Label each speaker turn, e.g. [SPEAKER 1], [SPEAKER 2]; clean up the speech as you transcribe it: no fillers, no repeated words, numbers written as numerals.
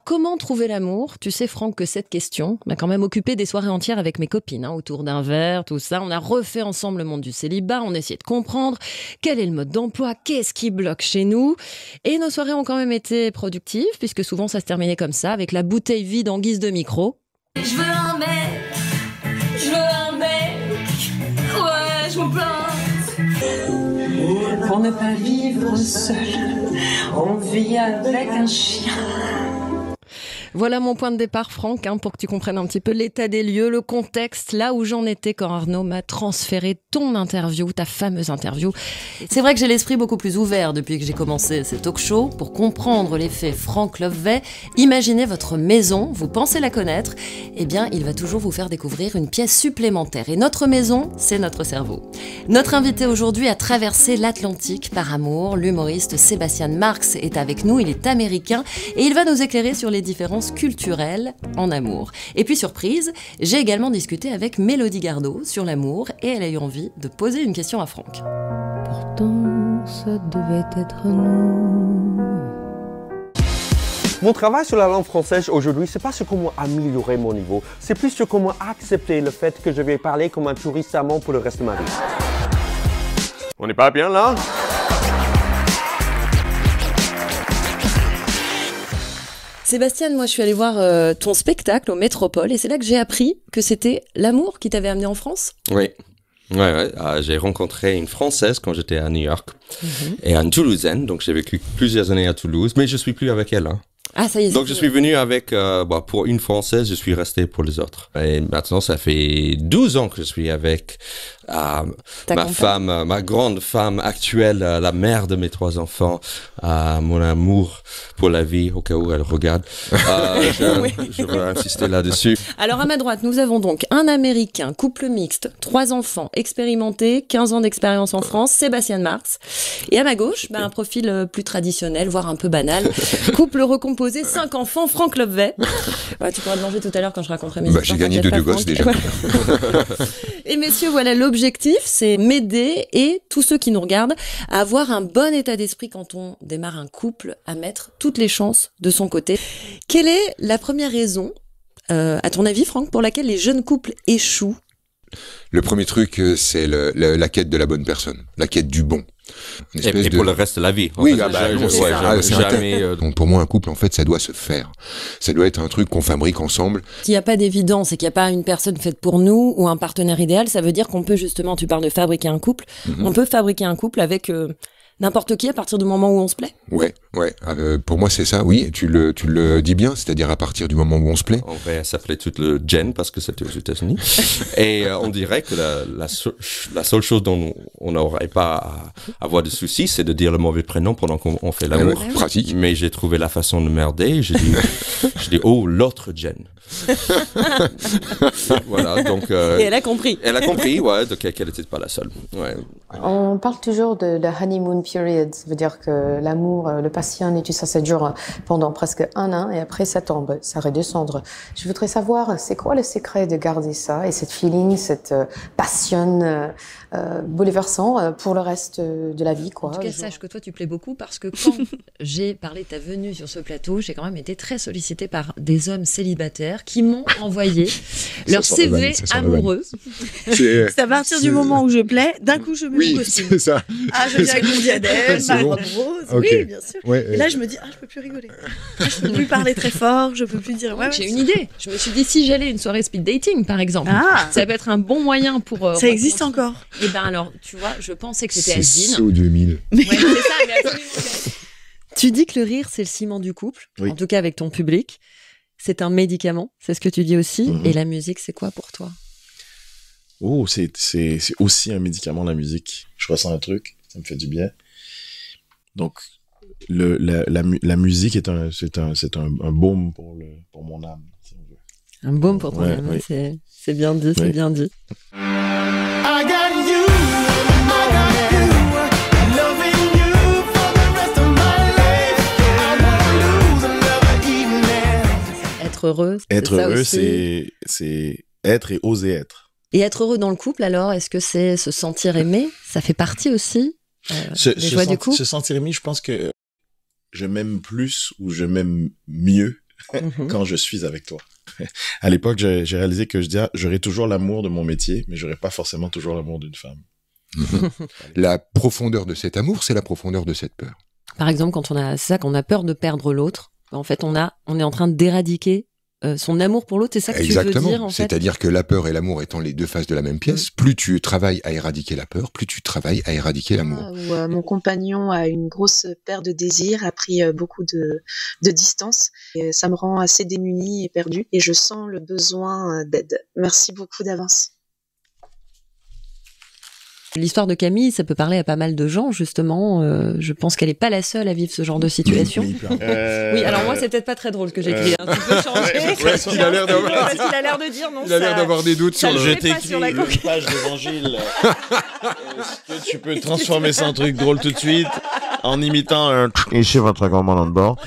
[SPEAKER 1] comment trouver l'amour? Tu sais, Franck, que cette question m'a quand même occupé des soirées entières avec mes copines, autour d'un verre, tout ça. On a refait ensemble le monde du célibat, on a essayé de comprendre quel est le mode d'emploi, qu'est-ce qui bloque chez nous. Et nos soirées ont quand même été productives, puisque souvent ça se terminait comme ça, avec la bouteille vide en guise de micro.
[SPEAKER 2] Je veux un mec, ouais, je me plante.
[SPEAKER 3] Pour ne pas vivre seul, on vit avec un chien.
[SPEAKER 1] Voilà mon point de départ, Franck, pour que tu comprennes un petit peu l'état des lieux, le contexte, là où j'en étais quand Arnaud m'a transféré ton interview, ta fameuse interview. C'est vrai que j'ai l'esprit beaucoup plus ouvert depuis que j'ai commencé ce talk show. Pour comprendre l'effet Franck Lovewey, imaginez votre maison, vous pensez la connaître, eh bien, il va toujours vous faire découvrir une pièce supplémentaire. Et notre maison, c'est notre cerveau. Notre invité aujourd'hui a traversé l'Atlantique par amour. L'humoriste Sebastian Marx est avec nous, il est américain et il va nous éclairer sur les différences culturelles en amour. Et puis surprise, j'ai également discuté avec Mélodie Gardot sur l'amour et elle a eu envie de poser une question à Franck.
[SPEAKER 4] Pourtant, ça devait être nous.
[SPEAKER 5] Mon travail sur la langue française aujourd'hui, c'est pas sur comment améliorer mon niveau, c'est plus sur comment accepter le fait que je vais parler comme un touriste amant pour le reste de ma vie. On n'est pas bien là?
[SPEAKER 1] Sébastien, moi je suis allée voir ton spectacle au Métropole et c'est là que j'ai appris que c'était l'amour qui t'avait amené en France.
[SPEAKER 6] Oui. Ouais. J'ai rencontré une Française quand j'étais à New York et une Toulousaine, donc j'ai vécu plusieurs années à Toulouse, mais je suis plus avec elle.
[SPEAKER 1] Ah, ça y est.
[SPEAKER 6] Donc je suis venu avec, pour une Française, je suis resté pour les autres. Et maintenant, ça fait 12 ans que je suis avec ma grande femme actuelle, la mère de mes 3 enfants, mon amour pour la vie, au cas où elle regarde. Je veux insister là-dessus.
[SPEAKER 1] Alors à ma droite, nous avons donc un Américain, couple mixte, 3 enfants, expérimentés, 15 ans d'expérience en France, Sebastian Marx. Et à ma gauche, un profil plus traditionnel, voire un peu banal, couple recomposé, 5 enfants, Franck Lovewey. Tu pourras te manger tout à l'heure quand je raconterai mes histoires.
[SPEAKER 7] J'ai gagné 2 gosses déjà.
[SPEAKER 1] Ouais. Et messieurs, voilà, l'objectif, c'est m'aider et tous ceux qui nous regardent à avoir un bon état d'esprit quand on démarre un couple, à mettre toutes les chances de son côté. Quelle est la première raison, à ton avis, Franck, pour laquelle les jeunes couples échouent?
[SPEAKER 7] Le premier truc, c'est la quête de la bonne personne, la quête du bon.
[SPEAKER 6] Et pour le reste de la vie.
[SPEAKER 7] Oui,
[SPEAKER 6] jamais.
[SPEAKER 7] Pour moi, un couple, en fait, ça doit se faire. Ça doit être un truc qu'on fabrique ensemble.
[SPEAKER 1] Qu'il n'y a pas d'évidence et qu'il n'y a pas une personne faite pour nous ou un partenaire idéal, ça veut dire qu'on peut justement, tu parles de fabriquer un couple, on peut fabriquer un couple avec n'importe qui à partir du moment où on se plaît.
[SPEAKER 7] Ouais. Pour moi, c'est ça, oui. Tu le dis bien, c'est-à-dire à partir du moment où on se plaît.
[SPEAKER 6] En vrai, elle s'appelait toute le Jen parce que c'était aux États-Unis. Et on dirait que la seule chose dont on n'aurait pas à avoir de soucis, c'est de dire le mauvais prénom pendant qu'on fait l'amour.
[SPEAKER 7] Pratique.
[SPEAKER 6] Mais j'ai trouvé la façon de merder. J'ai dit, oh, l'autre Jen. Voilà, donc.
[SPEAKER 1] Et elle a compris.
[SPEAKER 6] Elle a compris, donc qu'elle n'était pas la seule. Ouais.
[SPEAKER 8] On parle toujours de la honeymoon period, ça veut dire que l'amour, le passion et tout ça, ça dure pendant presque 1 an et après ça tombe, ça redescend. Je voudrais savoir, c'est quoi le secret de garder ça et cette feeling, cette passion bouleversant pour le reste de la vie, quoi.
[SPEAKER 1] En tout cas, sache que toi, tu plais beaucoup parce que quand j'ai parlé de ta venue sur ce plateau, j'ai quand même été très sollicitée par des hommes célibataires qui m'ont envoyé leur CV amoureux.
[SPEAKER 9] C'est à partir du moment où je plais, d'un coup, je mets mon costume.
[SPEAKER 7] C'est ça.
[SPEAKER 9] Je viens avec mon diadème, ma robe rose.
[SPEAKER 7] Okay.
[SPEAKER 9] Oui, bien sûr. Et là, je me dis, je peux plus rigoler. Je peux plus parler très fort, je peux plus dire.
[SPEAKER 1] J'ai une idée. Je me suis dit, si j'allais à une soirée speed dating, par exemple, ça peut être un bon moyen pour.
[SPEAKER 9] Ça existe encore.
[SPEAKER 1] Et alors, tu vois, je pensais que c'était Asdine.
[SPEAKER 7] C'est au 2000.
[SPEAKER 1] Ouais, c'est ça, mais absolument. Tu dis que le rire, c'est le ciment du couple, en tout cas avec ton public. C'est un médicament, c'est ce que tu dis aussi. Et la musique, c'est quoi pour toi?
[SPEAKER 10] Oh, c'est aussi un médicament, la musique. Je ressens un truc, ça me fait du bien. Donc, la musique est un baume pour mon âme, si on veut.
[SPEAKER 1] Un baume pour ton âme, oui. C'est bien dit, c'est bien dit. Être heureux,
[SPEAKER 10] c'est être et oser être.
[SPEAKER 1] Et être heureux dans le couple, alors, est-ce que c'est se sentir aimé? Ça fait partie aussi des joies du couple?
[SPEAKER 10] Se sentir aimé, je pense que je m'aime plus ou je m'aime mieux quand je suis avec toi. À l'époque, j'ai réalisé que j'aurais toujours l'amour de mon métier, mais j'aurais pas forcément toujours l'amour d'une femme.
[SPEAKER 7] La profondeur de cet amour, c'est la profondeur de cette peur.
[SPEAKER 1] Par exemple, quand on a peur de perdre l'autre, en fait, on est en train d'éradiquer son amour pour l'autre, c'est ça que
[SPEAKER 7] Exactement.
[SPEAKER 1] tu veux dire en fait.
[SPEAKER 7] C'est-à-dire que la peur et l'amour étant les deux faces de la même pièce, plus tu travailles à éradiquer la peur, plus tu travailles à éradiquer l'amour.
[SPEAKER 11] Mon compagnon a une grosse perte de désir, a pris beaucoup de distance. Et ça me rend assez démunie et perdue et je sens le besoin d'aide. Merci beaucoup d'avance.
[SPEAKER 1] L'histoire de Camille, ça peut parler à pas mal de gens, justement. Je pense qu'elle est pas la seule à vivre ce genre de situation. Oui, alors moi, c'est peut-être pas très drôle ce que j'écris. Tu peux changer.
[SPEAKER 7] Parce qu'il a l'air d'avoir...
[SPEAKER 1] Parce qu'il a l'air de dire non.
[SPEAKER 7] Il a l'air d'avoir des doutes sur le...
[SPEAKER 10] Je t'écris une page d'évangile. Est-ce que tu peux transformer ça en truc drôle tout de suite en imitant un... Et chez votre commandant de bord.